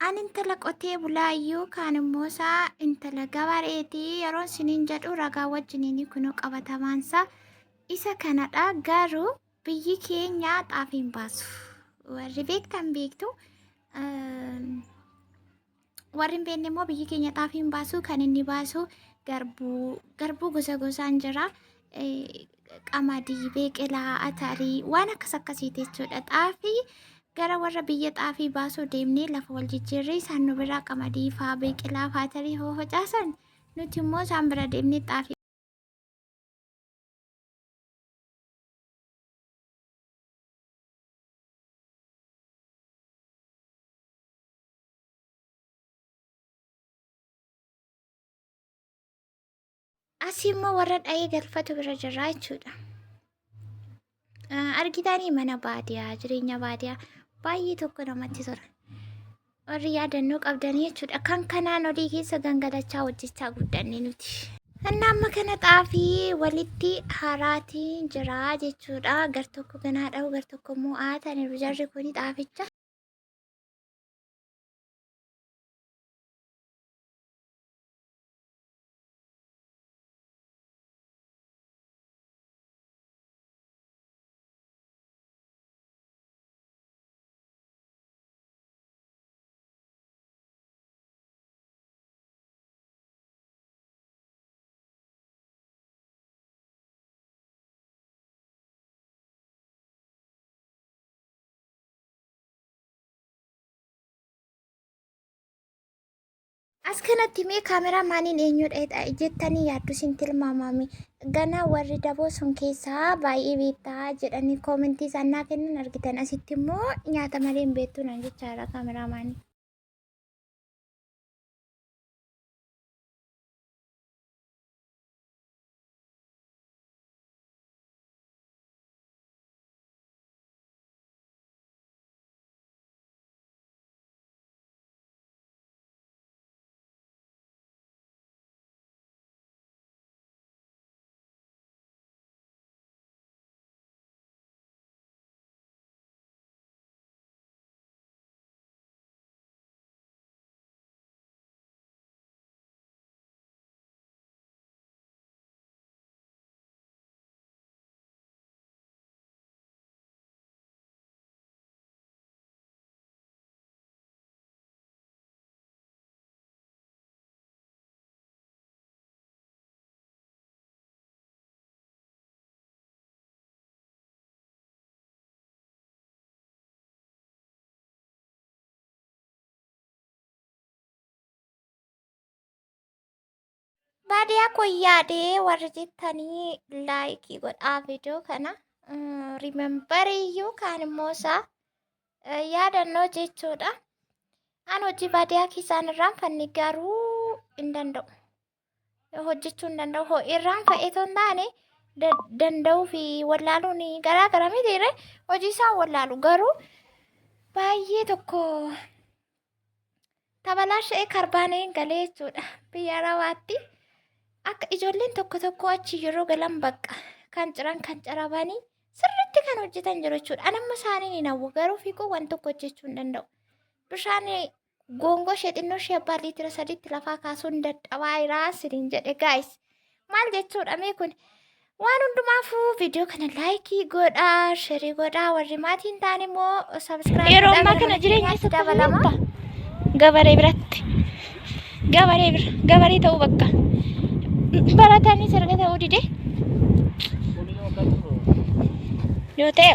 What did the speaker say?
Ani intala qotee bulaayyuu kaan immoo isaa intala gabareetii yeroo isiniin jedhu ragaa wajjiniin kunuu qabatamaansaa isa kanadha. Garuu biyyi keenya xaafii hin baasu. Warri beektan beektu. Warri hin beekne immoo biyyi keenya xaafii hin baasu. Kan inni baasu garbuu gosa gosaan jira. Qamadii, beeqilaa, atarii waan akkas akkasiiti jechuudha. Xaafii gara warra biyya xaafii baasuu deemnee lafa wal jijjiirree isaan nu biraa qamadii faa beeqilaa faa atarii hoo facaasan nuti immoo isaan bira deemnee xaafii. Asii immoo warra dha'ee galfatu bira jirra jechuudha. Argitanii mana baadiyaa jireenya baadiyaa baay'ee tokko namatti tola. Warri yaadannoo qabdanii jechuudha. Kan kanaan olii keessa gangalachaa hojjechaa guddanne nuti. Inni amma kana xaafii walitti haraatiin jira jechuudha. Gar tokko ganaa dha'u gar tokko immoo aataniiru jarri kuni xaaficha. As kanatti mee kaameraa maaniin eenyudha jettanii yaaddu isin tilmaamame. Ganaa warri daboo sun keessaa baay'ee beektaa jedhanii koomentii isaanii kennan argitan. Asitti immoo nyaata malee hin beektu naan jechaadha kaameraa maanii. Baadiyaa kun yaadee warra jettanii laayikii godhaa viidiyoo kana. Rimembariyyuu kaan immoo isaa yaadannoo jechuudha. An hojii baadiyaa keessaan irraanfanne garuu hin danda'u. Hojjechuu hin danda'u. Irraanfa'ee osoo hin taane danda'uu fi wallaaluun garaa gara mitiirre hojii isaa wallaalu garuu baay'ee tokko tabalaasha'ee karbaanee galee jechuudha. Biyya arabaatti. Akka ijoolleen tokko achi yeroo galan bakka kan ciran kan carabanii sirriitti kan hojjetan jiru jechuudha. Anamma isaanii ni hawwu garuu fiiguu waan tokko hojjechuu hin danda'u. Bishaan goongoo ishee xinnoo ishee abbaa liitira sadiitti lafaa kaasuun dadhabaa jiraa siniin jedhe gaayis. Maal jechuudha mee kun waan hundumaafuu viidiyoo kana laayikii godhaa, sheerii godhaa, warri maatii hin taane immoo sabiskiraayib. Yeroo ammaa kana jireenya isa dabalama. Gabaree biratti. Gabaree ta'uu bakka. Baratanii sarga ta'uu dide yoo ta'e